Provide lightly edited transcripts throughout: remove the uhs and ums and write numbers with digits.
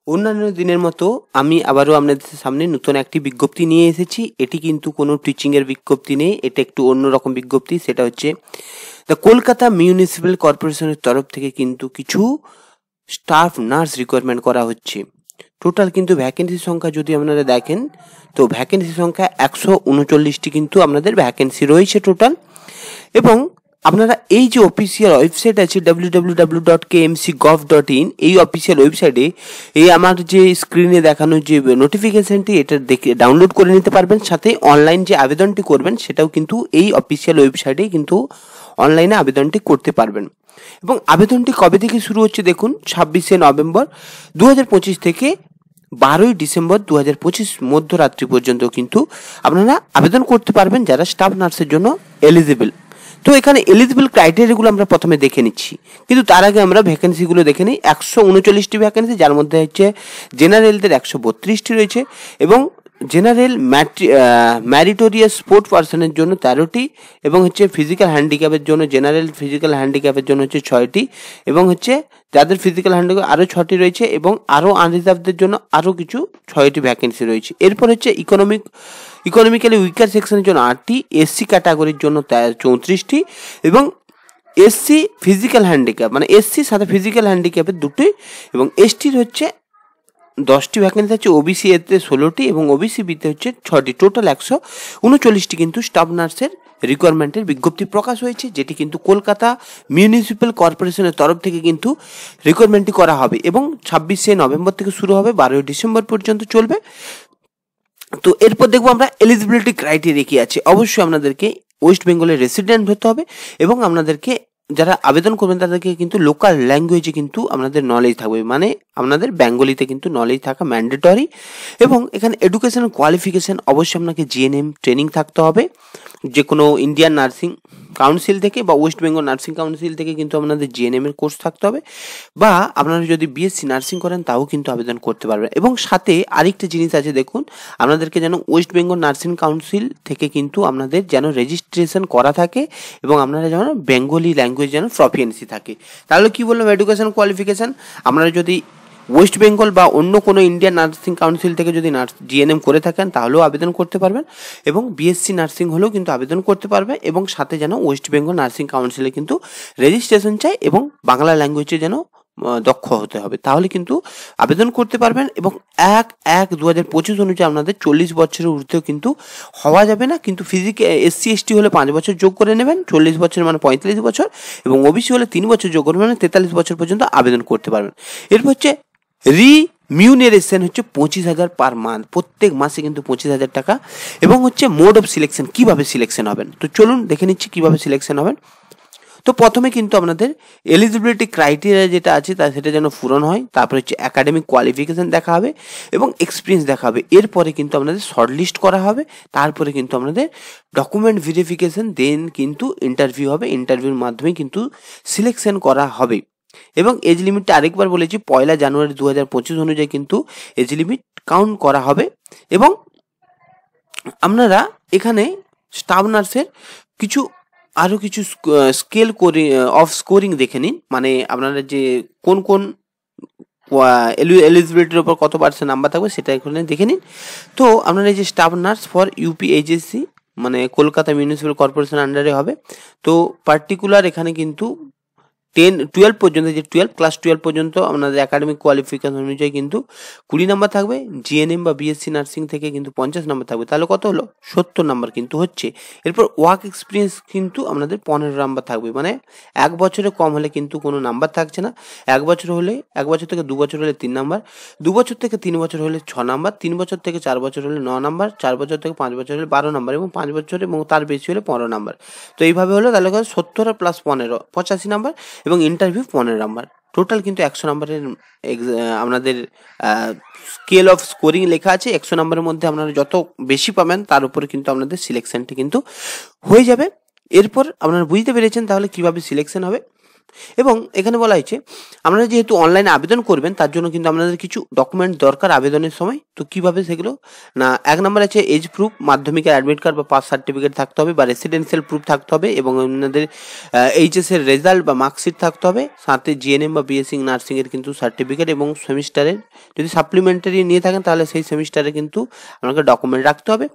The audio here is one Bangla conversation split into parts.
অন্যান্য দিনের মতো আমি আবারও আপনাদের সামনে নতুন একটি বিজ্ঞপ্তি নিয়ে এসেছি। এটি কিন্তু কোনো টিচিংয়ের বিজ্ঞপ্তি নেই, এটা একটু অন্যরকম বিজ্ঞপ্তি। সেটা হচ্ছে দ্য কলকাতা মিউনিসিপ্যাল কর্পোরেশনের তরফ থেকে কিন্তু কিছু স্টাফ নার্স রিকোয়ারমেন্ট করা হচ্ছে। টোটাল কিন্তু ভ্যাকেন্সি সংখ্যা যদি আপনারা দেখেন তো ভ্যাকেন্সি সংখ্যা 139টি কিন্তু আপনাদের ভ্যাকেন্সি রয়েছে টোটাল। এবং আপনারা এই যে অফিসিয়াল ওয়েবসাইট আছে www.kmcgov.in, এই অফিসিয়াল ওয়েবসাইটে এই আমার যে স্ক্রিনে দেখানো যে নোটিফিকেশনটি এটা দেখে ডাউনলোড করে নিতে পারবেন। সাথে অনলাইন যে আবেদনটি করবেন সেটাও কিন্তু এই অফিসিয়াল ওয়েবসাইটে কিন্তু অনলাইনে আবেদনটি করতে পারবেন। এবং আবেদনটি কবে থেকে শুরু হচ্ছে দেখুন, 26শে নভেম্বর 2025 থেকে 12ই ডিসেম্বর 2025 মধ্যরাত্রি পর্যন্ত কিন্তু আপনারা আবেদন করতে পারবেন যারা স্টাফ নার্সের জন্য এলিজিবল। তো এখানে এলিজিবল ক্রাইটেরিয়াগুলো আমরা প্রথমে দেখে নিচ্ছি, কিন্তু তার আগে আমরা ভ্যাকেন্সিগুলো দেখে নিই। 139টি ভ্যাকেন্সি, যার মধ্যে হচ্ছে জেনারেলদের 132টি রয়েছে এবং জেনারেল ম্যারিটোরিয়াস স্পোর্ট পার্সনের জন্য 13টি এবং হচ্ছে ফিজিক্যাল হ্যান্ডিক্যাপের জন্য জেনারেল ফিজিক্যাল হ্যান্ডিক্যাপের জন্য হচ্ছে 6টি এবং হচ্ছে যাদের ফিজিক্যাল হ্যান্ডিক্যাপ আরও 6টি রয়েছে এবং আরও আনরিজার্ভদের জন্য আরও কিছু 6টি ভ্যাকেন্সি রয়েছে। এরপর হচ্ছে ইকোনমিক্যালি উইকার সেকশনের জন্য 8টি, এসসি ক্যাটাগরির জন্য 34টি এবং এসসি ফিজিক্যাল হ্যান্ডিক্যাপ মানে এসসি সাথে ফিজিক্যাল হ্যান্ডিক্যাপের 2টি এবং এসটির হচ্ছে 10টি ভ্যাকেন্সি হচ্ছে, ওবিসি এতে 16টি এবং ওবিসি বিতে হচ্ছে 6টি। টোটাল 139টি কিন্তু স্টাফ নার্সের রিকোয়ারমেন্টের বিজ্ঞপ্তি প্রকাশ হয়েছে, যেটি কিন্তু কলকাতা মিউনিসিপ্যাল কর্পোরেশনের তরফ থেকে কিন্তু রিকোয়ারমেন্টটি করা হবে এবং 26শে নভেম্বর থেকে শুরু হবে, 12ই ডিসেম্বর পর্যন্ত চলবে। তো এরপর দেখবো আমরা এলিজিবিলিটি ক্রাইটেরিয়া কি আছে। অবশ্যই আপনাদেরকে ওয়েস্ট বেঙ্গলের রেসিডেন্ট হতে হবে এবং আপনাদেরকে যারা আবেদন করবেন তাদেরকে কিন্তু লোকাল ল্যাঙ্গুয়েজে কিন্তু আপনাদের নলেজ থাকবে, মানে আপনাদের বেঙ্গলিতে কিন্তু নলেজ থাকা ম্যান্ডেটরি। এবং এখানে এডুকেশন কোয়ালিফিকেশান অবশ্যই আপনাকে জিএনএম ট্রেনিং থাকতে হবে, যে কোনো ইন্ডিয়ান নার্সিং কাউন্সিল থেকে বা ওয়েস্ট বেঙ্গল নার্সিং কাউন্সিল থেকে কিন্তু আপনাদের জিএনএম এর কোর্স থাকতে হবে, বা আপনারা যদি বিএসসি নার্সিং করেন তাও কিন্তু আবেদন করতে পারবেন। এবং সাথে আরেকটা জিনিস আছে দেখুন, আপনাদেরকে যেন ওয়েস্ট বেঙ্গল নার্সিং কাউন্সিল থেকে কিন্তু আপনাদের যেন রেজিস্ট্রেশন করা থাকে এবং আপনারা যেন বেঙ্গলি ল্যাঙ্গুয়েজ যেন প্রফিয়েন্সি থাকে। তাহলে কি বললাম, এডুকেশন কোয়ালিফিকেশান আপনারা যদি ওয়েস্ট বেঙ্গল বা অন্য কোনো ইন্ডিয়ান নার্সিং কাউন্সিল থেকে যদি জিএনএম করে থাকেন তাহলেও আবেদন করতে পারবেন এবং বিএসসি নার্সিং হলেও কিন্তু আবেদন করতে পারবে। এবং সাথে যেন ওয়েস্ট বেঙ্গল নার্সিং কাউন্সিলে কিন্তু রেজিস্ট্রেশন চাই এবং বাংলা ল্যাঙ্গুয়েজে যেন দক্ষ হতে হবে, তাহলে কিন্তু আবেদন করতে পারবেন। এবং 1/1/2025 অনুযায়ী আপনাদের 40 বছরের ঊর্ধ্বেও কিন্তু হওয়া যাবে না, কিন্তু এসসি এসটি হলে 5 বছর যোগ করে নেবেন, 40 বছর মানে 45 বছর এবং ওবিসি হলে 3 বছর যোগ করবেন, মানে 43 বছর পর্যন্ত আবেদন করতে পারবেন। এরপর হচ্ছে রিমিউনারেশন হচ্ছে 25,000 পার মান্থ, প্রত্যেক মাসে কিন্তু 25,000 টাকা। এবং হচ্ছে মোড অফ সিলেকশন, কিভাবে সিলেকশন হবেন তো চলুন দেখে নিচ্ছি কিভাবে সিলেকশন হবেন। তো প্রথমে কিন্তু আপনাদের এলিজিবিলিটি ক্রাইটেরিয়া যেটা আছে সেটা যেন পূরণ হয়, তারপরে হচ্ছে একাডেমিক কোয়ালিফিকেশান দেখা হবে এবং এক্সপিরিয়েন্স দেখা হবে। এরপরে কিন্তু আপনাদের শর্টলিস্ট করা হবে, তারপরে কিন্তু আপনাদের ডকুমেন্ট ভেরিফিকেশান, দেন কিন্তু ইন্টারভিউ হবে, ইন্টারভিউর মাধ্যমে কিন্তু সিলেকশন করা হবে। এবং এজ লিমিটটা আরেকবার বলেছি, 1 জানুয়ারি 2025 অনুযায়ী কিন্তু এজ লিমিট কাউন্ট করা হবে। এবং আপনারা এখানে স্টাফ নার্সের আরও কিছু স্কেল করে অফ স্কোরিং দেখে নিন, মানে আপনারা যে কোন কোন এলিজিবিলিটির ওপর কত % নাম্বার থাকবে সেটা এখানে দেখে নিন। তো আপনারা এই যে স্টাফ নার্স ফর ইউপিএইচএসসি মানে কলকাতা মিউনিসিপ্যাল কর্পোরেশন আন্ডারে হবে, তো পার্টিকুলার এখানে কিন্তু 12 পর্যন্ত, যে ক্লাস 12 পর্যন্ত আপনাদের একাডেমিক কোয়ালিফিকেশন অনুযায়ী কিন্তু 20 নাম্বার থাকবে, জিএনএম বা বিএসসি নার্সিং থেকে কিন্তু 50 নাম্বার থাকবে, তাহলে কত হলো 70 নাম্বার কিন্তু হচ্ছে। এরপর ওয়ার্ক এক্সপিরিয়েন্স কিন্তু আপনাদের 15 নাম্বার থাকবে, মানে 1 বছরের কম হলে কিন্তু কোনো নাম্বার থাকছে না। 1 বছর থেকে 2 বছর হলে 3 নাম্বার, 2 বছর থেকে 3 বছর হলে 6 নাম্বার, 3 বছর থেকে 4 বছর হলে 9 নাম্বার, 4 বছর থেকে 5 বছর হলে 12 নাম্বার এবং 5 বছর এবং তার বেশি হলে 15 নাম্বার। তো এইভাবে হলো, তাহলে 70 প্লাস 15 85 নাম্বার এবং ইন্টারভিউ 15 নাম্বার। টোটাল কিন্তু 100 নাম্বারের আপনাদের স্কেল অফ স্কোরিং লেখা আছে। 100 নাম্বারের মধ্যে আপনারা যত বেশি পাবেন তার উপরে কিন্তু আপনাদের সিলেকশনটি কিন্তু হয়ে যাবে। এরপর আপনারা বুঝতে পেরেছেন তাহলে কিভাবে সিলেকশন হবে। এবং এখানে বলা হয়েছে আপনারা যেহেতু অনলাইনে আবেদন করবেন তার জন্য কিন্তু আপনাদের কিছু ডকুমেন্ট দরকার আবেদনের সময়। তো কিভাবে সেগুলো না, 1 নম্বর আছে এজ প্রুফ, মাধ্যমিকের অ্যাডমিট কার্ড বা পাস সার্টিফিকেট থাকতে হবে বা রেসিডেন্সিয়াল প্রুফ থাকতে হবে এবং আপনাদের এইচএস এর রেজাল্ট বা মার্কশিট থাকতে হবে, সাথে জিএনএম বা বিএসসি নার্সিংয়ের কিন্তু সার্টিফিকেট এবং সেমিস্টারের যদি সাপ্লিমেন্টারি নিয়ে থাকেন তাহলে সেই সেমিস্টারে কিন্তু আপনাকে ডকুমেন্ট রাখতে হবে।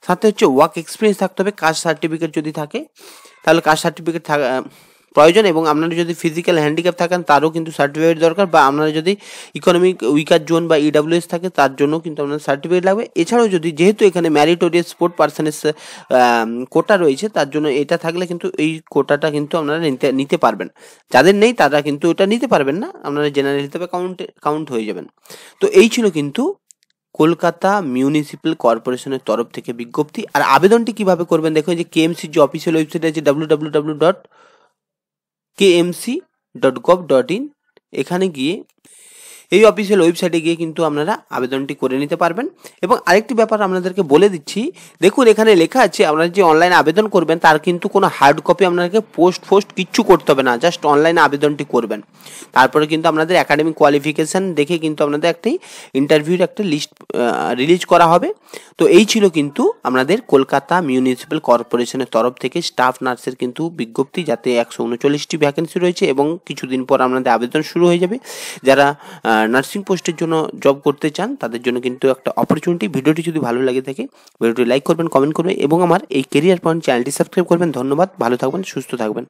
সাথে হচ্ছে ওয়ার্ক এক্সপিরিয়েন্স থাকতে হবে, কাস্ট সার্টিফিকেট যদি থাকে তাহলে কাস্ট সার্টিফিকেট প্রয়োজন, এবং আপনারা যদি ফিজিক্যাল হ্যান্ডিক্যাপ থাকেন তারও কিন্তু সার্টিফিকেট দরকার, বা আপনারা যদি ইকোনমিক উইকার জোন বা ইডাব্লিউএস থাকে তার জন্য কিন্তু আপনার সার্টিফিকেট লাগবে। এছাড়াও যদি যেহেতু এখানে ম্যারিটোরিয়াস স্পোর্ট পার্সনের কোটা রয়েছে তার জন্য এটা থাকলে কিন্তু এই কোটাটা কিন্তু আপনারা নিতে পারবেন। যাদের নেই তারা কিন্তু এটা নিতে পারবেন না, আপনারা জেনারেল হিসেবে কাউন্ট হয়ে যাবেন। তো এই ছিল কিন্তু কলকাতা মিউনিসিপ্যাল কর্পোরেশনের তরফ থেকে বিজ্ঞপ্তি। আর আবেদনটি কিভাবে করবেন দেখুন, যে কেএমসির যে অফিসিয়াল ওয়েবসাইট আছে www.kmc.gov.in, এখানে গিয়ে এই অফিসিয়াল ওয়েবসাইটে গিয়ে কিন্তু আপনারা আবেদনটি করে নিতে পারবেন। এবং আরেকটি ব্যাপার আপনাদেরকে বলে দিচ্ছি, দেখুন এখানে লেখা আছে আপনারা যে অনলাইনে আবেদন করবেন তার কিন্তু কোনো হার্ড কপি আপনাদেরকে পোস্ট কিচ্ছু করতে হবে না, জাস্ট অনলাইনে আবেদনটি করবেন। তারপরে কিন্তু আপনাদের একাডেমিক কোয়ালিফিকেশান দেখে কিন্তু আপনাদের একটি ইন্টারভিউর একটা লিস্ট রিলিজ করা হবে। তো এই ছিল কিন্তু আপনাদের কলকাতা মিউনিসিপ্যাল কর্পোরেশনের তরফ থেকে স্টাফ নার্সের কিন্তু বিজ্ঞপ্তি, যাতে 139টি ভ্যাকেন্সি রয়েছে এবং কিছুদিন পর আপনাদের আবেদন শুরু হয়ে যাবে। যারা নার্সিং পোস্টের জন্য জব করতে চান তাদের জন্য কিন্তু একটা অপরচুনিটি। ভিডিওটি যদি ভালো লাগে থাকে ভিডিওটি লাইক করবেন, কমেন্ট করবেন এবং আমার এই কেরিয়ার পয়েন্ট চ্যানেলটি সাবস্ক্রাইব করবেন। ধন্যবাদ, ভালো থাকবেন, সুস্থ থাকবেন।